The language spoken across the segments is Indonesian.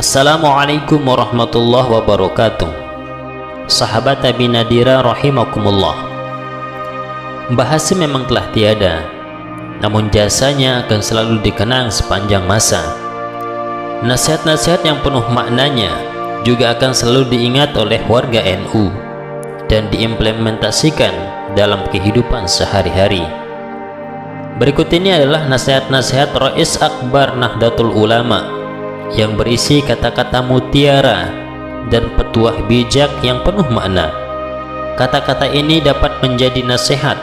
Assalamualaikum warahmatullahi wabarakatuh. Sahabat Abi Nadira rahimakumullah. Mbah Hasyim memang telah tiada, namun jasanya akan selalu dikenang sepanjang masa. Nasihat-nasihat yang penuh maknanya juga akan selalu diingat oleh warga NU dan diimplementasikan dalam kehidupan sehari-hari. Berikut ini adalah nasihat-nasihat Rais Akbar Nahdlatul Ulama yang berisi kata-kata mutiara dan petuah bijak yang penuh makna. Kata-kata ini dapat menjadi nasihat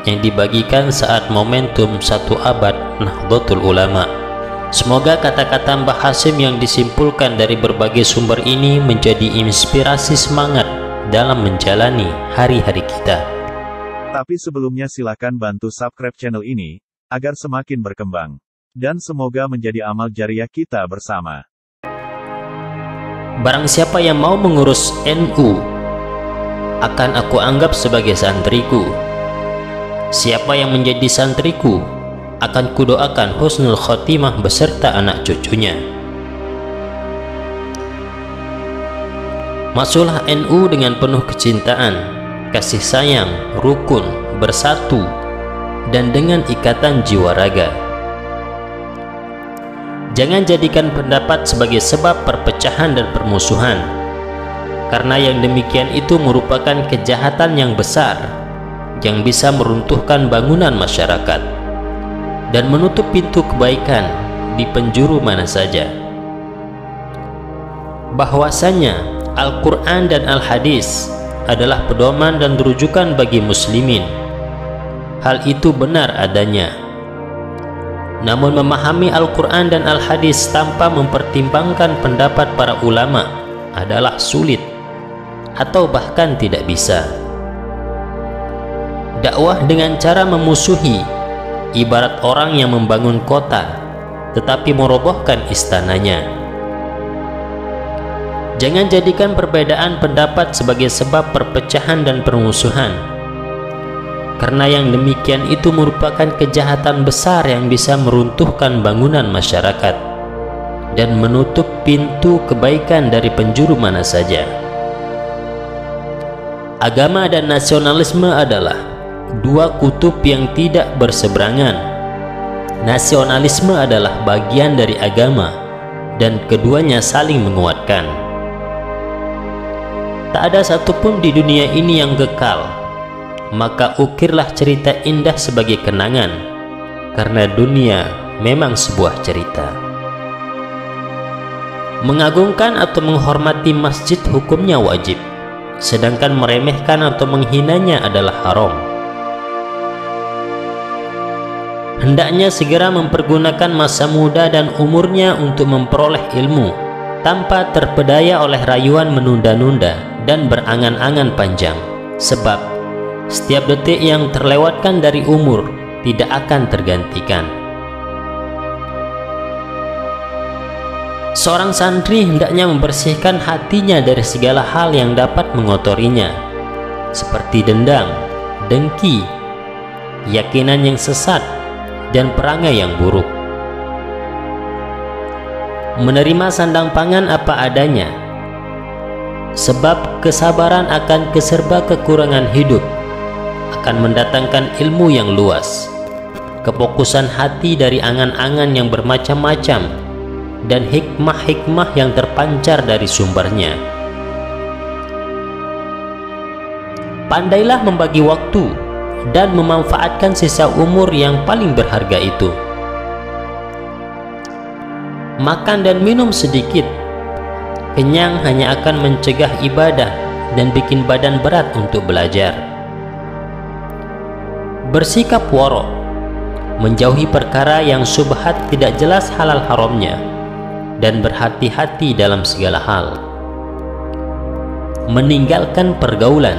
yang dibagikan saat momentum 1 abad Nahdlatul Ulama. Semoga kata-kata Mbah Hasyim yang disimpulkan dari berbagai sumber ini menjadi inspirasi semangat dalam menjalani hari-hari kita. Tapi sebelumnya silakan bantu subscribe channel ini agar semakin berkembang. Dan semoga menjadi amal jariah kita bersama. Barang siapa yang mau mengurus NU, akan aku anggap sebagai santriku. Siapa yang menjadi santriku, akan kudoakan husnul khotimah beserta anak cucunya. Masuklah NU dengan penuh kecintaan, kasih sayang, rukun, bersatu, dan dengan ikatan jiwa raga. Jangan jadikan pendapat sebagai sebab perpecahan dan permusuhan, karena yang demikian itu merupakan kejahatan yang besar yang bisa meruntuhkan bangunan masyarakat dan menutup pintu kebaikan di penjuru mana saja. Bahwasanya Al-Quran dan Al-Hadis adalah pedoman dan rujukan bagi muslimin. Hal itu benar adanya. Namun memahami Al-Quran dan Al-Hadis tanpa mempertimbangkan pendapat para ulama adalah sulit atau bahkan tidak bisa. Dakwah dengan cara memusuhi ibarat orang yang membangun kota tetapi merobohkan istananya. Jangan jadikan perbedaan pendapat sebagai sebab perpecahan dan permusuhan, karena yang demikian itu merupakan kejahatan besar yang bisa meruntuhkan bangunan masyarakat dan menutup pintu kebaikan dari penjuru mana saja. Agama dan nasionalisme adalah dua kutub yang tidak berseberangan. Nasionalisme adalah bagian dari agama dan keduanya saling menguatkan. Tak ada satupun di dunia ini yang kekal, maka ukirlah cerita indah sebagai kenangan, karena dunia memang sebuah cerita. Mengagungkan atau menghormati masjid hukumnya wajib, sedangkan meremehkan atau menghinanya adalah haram. Hendaknya segera mempergunakan masa muda dan umurnya untuk memperoleh ilmu, tanpa terpedaya oleh rayuan menunda-nunda dan berangan-angan panjang, sebab setiap detik yang terlewatkan dari umur tidak akan tergantikan. Seorang santri hendaknya membersihkan hatinya dari segala hal yang dapat mengotorinya, seperti dendam, dengki, keyakinan yang sesat, dan perangai yang buruk. Menerima sandang pangan apa adanya, sebab kesabaran akan keserba kekurangan hidup akan mendatangkan ilmu yang luas, kefokusan hati dari angan-angan yang bermacam-macam, dan hikmah-hikmah yang terpancar dari sumbernya. Pandailah membagi waktu dan memanfaatkan sisa umur yang paling berharga itu. Makan dan minum sedikit, kenyang hanya akan mencegah ibadah dan bikin badan berat untuk belajar. Bersikap warok, menjauhi perkara yang syubhat tidak jelas halal haramnya, dan berhati-hati dalam segala hal. Meninggalkan pergaulan,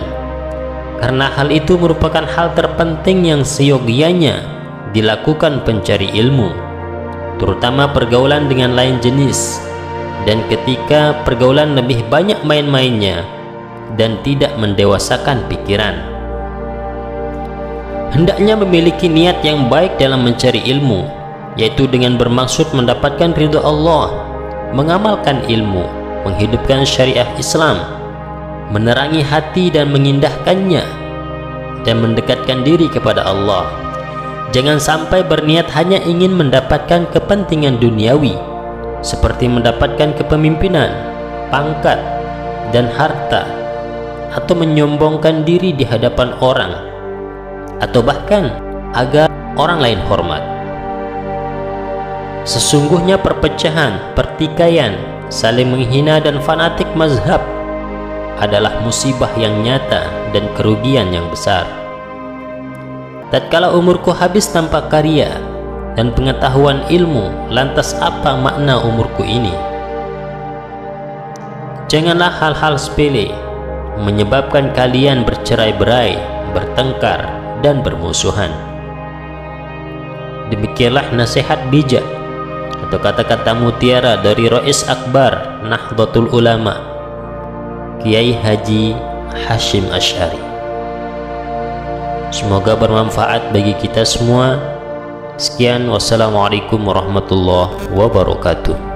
karena hal itu merupakan hal terpenting yang seyogianya dilakukan pencari ilmu, terutama pergaulan dengan lain jenis. Dan ketika pergaulan lebih banyak main-mainnya, dan tidak mendewasakan pikiran. Hendaknya memiliki niat yang baik dalam mencari ilmu, yaitu dengan bermaksud mendapatkan ridha Allah, mengamalkan ilmu, menghidupkan syariah Islam, menerangi hati dan mengindahkannya, dan mendekatkan diri kepada Allah. Jangan sampai berniat hanya ingin mendapatkan kepentingan duniawi, seperti mendapatkan kepemimpinan, pangkat, dan harta, atau menyombongkan diri di hadapan orang, atau bahkan agar orang lain hormat. Sesungguhnya perpecahan, pertikaian, saling menghina dan fanatik mazhab adalah musibah yang nyata dan kerugian yang besar. Tatkala umurku habis tanpa karya dan pengetahuan ilmu, lantas apa makna umurku ini? Janganlah hal-hal sepele menyebabkan kalian bercerai-berai, bertengkar, dan bermusuhan. Demikianlah nasihat bijak atau kata-kata mutiara dari Rais Akbar Nahdlatul Ulama, Kiai Haji Hashim Asy'ari. Semoga bermanfaat bagi kita semua. Sekian, wassalamualaikum warahmatullahi wabarakatuh.